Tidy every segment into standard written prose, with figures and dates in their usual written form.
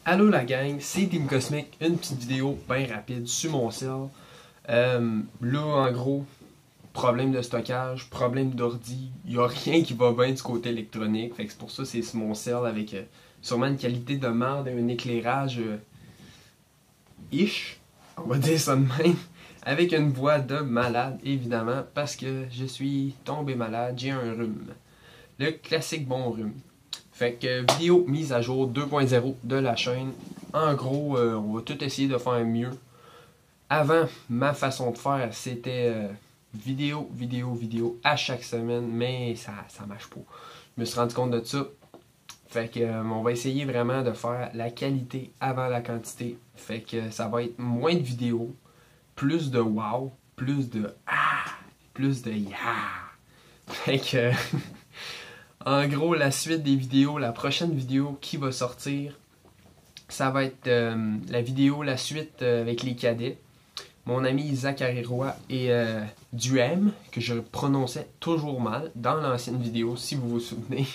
Allô la gang, c'est Team Cosmic, une petite vidéo bien rapide sur mon cell. Là, en gros, problème de stockage, problème d'ordi, il n'y a rien qui va bien du côté électronique. Fait que c'est pour ça que c'est sur mon cell avec sûrement une qualité de merde et un éclairage ish, on va dire ça de même, avec une voix de malade évidemment, parce que je suis tombé malade, j'ai un rhume. Le classique bon rhume. Fait que vidéo mise à jour 2.0 de la chaîne. En gros, on va tout essayer de faire mieux. Avant, ma façon de faire, c'était vidéo à chaque semaine, mais ça marche pas. Je me suis rendu compte de ça. Fait que on va essayer vraiment de faire la qualité avant la quantité. Fait que ça va être moins de vidéos, plus de wow, plus de ah, plus de ya. Fait que en gros, la suite des vidéos, la prochaine vidéo qui va sortir, ça va être la suite avec les cadets. Mon ami Zachary Roy et Duhem, que je prononçais toujours mal dans l'ancienne vidéo, si vous vous souvenez.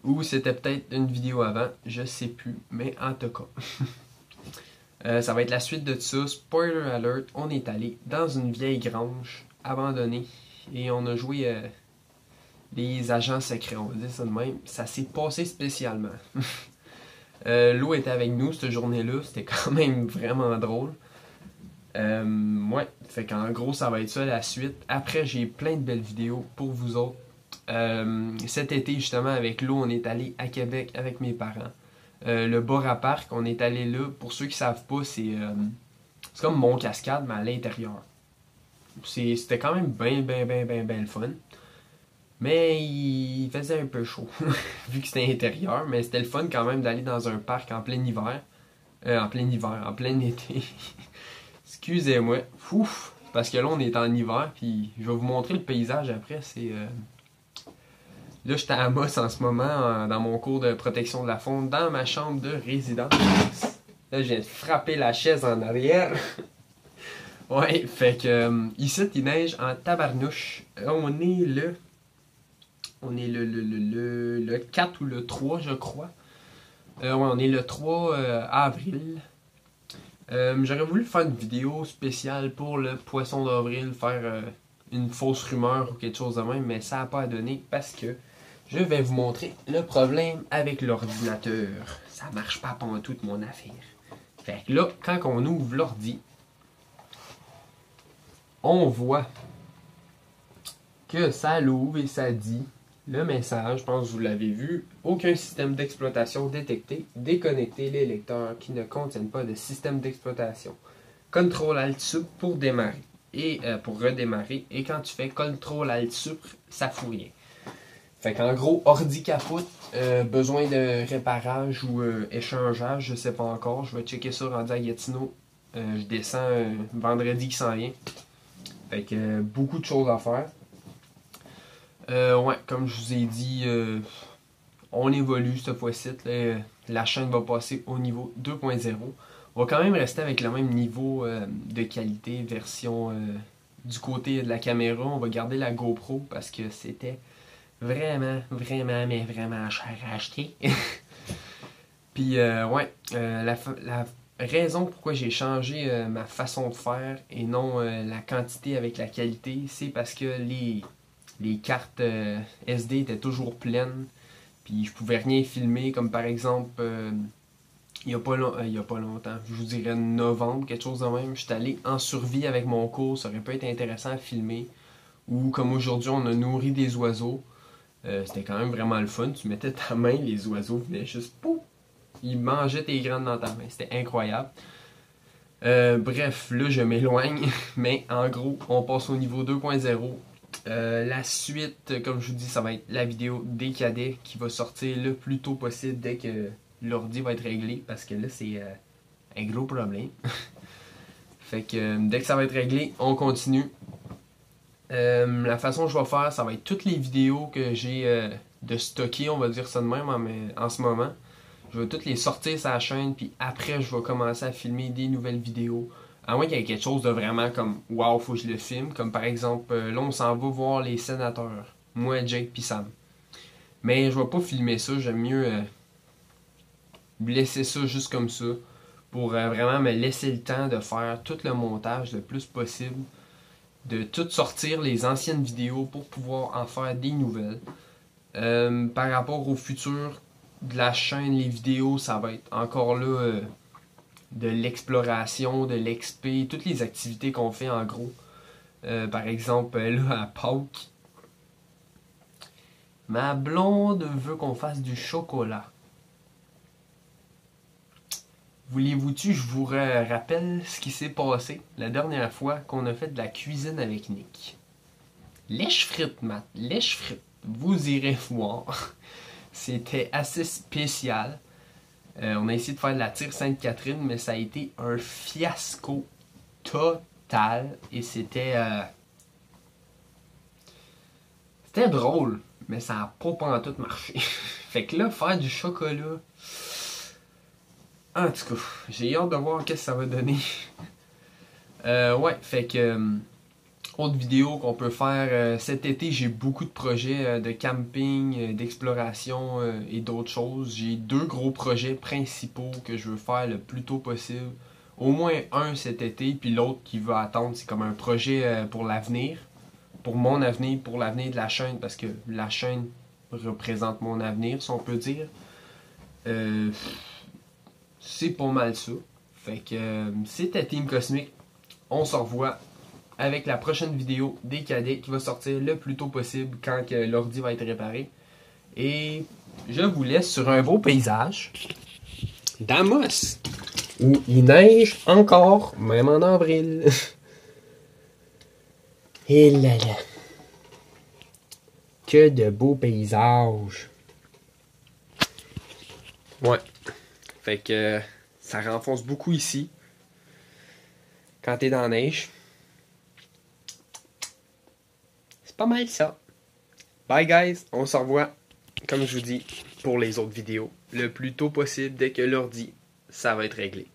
Ou c'était peut-être une vidéo avant, je sais plus, mais en tout cas. Ça va être la suite de ça. Spoiler alert, on est allé dans une vieille grange abandonnée et on a joué des agents secrets, on va dire ça de même. Ça s'est passé spécialement. L'eau était avec nous cette journée-là, c'était quand même vraiment drôle. Ouais, fait qu'en gros, ça va être ça la suite. Après, j'ai plein de belles vidéos pour vous autres. Cet été, justement, avec l'eau, on est allé à Québec avec mes parents. Le bar à parc, on est allé là. Pour ceux qui savent pas, c'est comme Mont-Cascade, mais à l'intérieur. C'était quand même bien le fun. Mais il faisait un peu chaud, vu que c'était intérieur. Mais c'était le fun quand même d'aller dans un parc en plein hiver. En plein été. Excusez-moi. Ouf! Parce que là, on est en hiver, puis je vais vous montrer le paysage après. Là, j'étais à Amos en ce moment, dans mon cours de protection de la faune, dans ma chambre de résidence. Là, je viens de frapper la chaise en arrière. Ouais, fait que ici, il neige en tabarnouche. On est le 4 ou le 3, je crois. Ouais, on est le 3 avril. J'aurais voulu faire une vidéo spéciale pour le poisson d'avril, faire une fausse rumeur ou quelque chose de même, mais ça n'a pas à donner parce que je vais vous montrer le problème avec l'ordinateur. Ça marche pas pour toute mon affaire. Fait que là, quand on ouvre l'ordi, on voit que ça l'ouvre et ça dit le message, je pense que vous l'avez vu, aucun système d'exploitation détecté, déconnectez les lecteurs qui ne contiennent pas de système d'exploitation. Ctrl-Alt-Sup pour démarrer et pour redémarrer, et quand tu fais Ctrl-Alt-Sup, ça fout rien. Fait qu'en gros, ordi capote, besoin de réparage ou échangeage, je sais pas encore, je vais checker ça rendu à Gatineau. Je descends vendredi qui s'en vient. Fait que beaucoup de choses à faire. Ouais, comme je vous ai dit, on évolue cette fois-ci. La chaîne va passer au niveau 2.0. On va quand même rester avec le même niveau de qualité, version du côté de la caméra. On va garder la GoPro parce que c'était vraiment cher à acheter. Puis, ouais, la raison pourquoi j'ai changé ma façon de faire et non la quantité avec la qualité, c'est parce que les cartes SD étaient toujours pleines, puis je pouvais rien filmer, comme par exemple, il y a pas longtemps, je vous dirais novembre, quelque chose de même, j'étais allé en survie avec mon cours, ça aurait pu être intéressant à filmer, ou comme aujourd'hui, on a nourri des oiseaux, c'était quand même vraiment le fun, tu mettais ta main, les oiseaux venaient juste, pouf, ils mangeaient tes graines dans ta main, c'était incroyable. Bref, là je m'éloigne, mais en gros, on passe au niveau 2.0. La suite, comme je vous dis, ça va être la vidéo des cadets qui va sortir le plus tôt possible dès que l'ordi va être réglé, parce que là c'est un gros problème. Fait que dès que ça va être réglé, on continue. La façon que je vais faire, ça va être toutes les vidéos que j'ai de stocker, on va dire ça de même en ce moment. Je vais toutes les sortir sur la chaîne, puis après je vais commencer à filmer des nouvelles vidéos. À moins qu'il y ait quelque chose de vraiment comme wow, faut que je le filme. Comme par exemple, là on s'en va voir les sénateurs. Moi, Jake puis Sam. Mais je vais pas filmer ça, j'aime mieux laisser ça juste comme ça pour vraiment me laisser le temps de faire tout le montage le plus possible, de tout sortir les anciennes vidéos pour pouvoir en faire des nouvelles. Par rapport au futur de la chaîne, les vidéos, ça va être encore là de l'exploration, de l'XP, toutes les activités qu'on fait en gros. Par exemple, là à Pâques, ma blonde veut qu'on fasse du chocolat. Voulez-vous-tu, je vous rappelle ce qui s'est passé la dernière fois qu'on a fait de la cuisine avec Nick. Lèche frites, Matt, lèche frites. Vous irez voir. C'était assez spécial. On a essayé de faire de la tire Sainte-Catherine, mais ça a été un fiasco total. Et c'était drôle, mais ça n'a pas pantoute marché. Fait que là, faire du chocolat... En tout cas, j'ai hâte de voir qu'est-ce que ça va donner. Ouais, fait que... autre vidéo qu'on peut faire cet été, j'ai beaucoup de projets de camping, d'exploration et d'autres choses. J'ai 2 gros projets principaux que je veux faire le plus tôt possible. Au moins un cet été, puis l'autre qui va attendre, c'est comme un projet pour l'avenir. Pour mon avenir, pour l'avenir de la chaîne, parce que la chaîne représente mon avenir, si on peut dire. C'est pas mal ça. Fait que c'était Team Cosmic. On se revoit avec la prochaine vidéo des cadets qui va sortir le plus tôt possible quand l'ordi va être réparé. Et je vous laisse sur un beau paysage d'Amos, où il neige encore, même en avril. Et là là. Que de beaux paysages. Ouais. Fait que ça renfonce beaucoup ici. Quand t'es dans la neige. C'est pas mal ça. Bye guys, on se revoit, comme je vous dis, pour les autres vidéos. Le plus tôt possible, dès que l'ordi, ça va être réglé.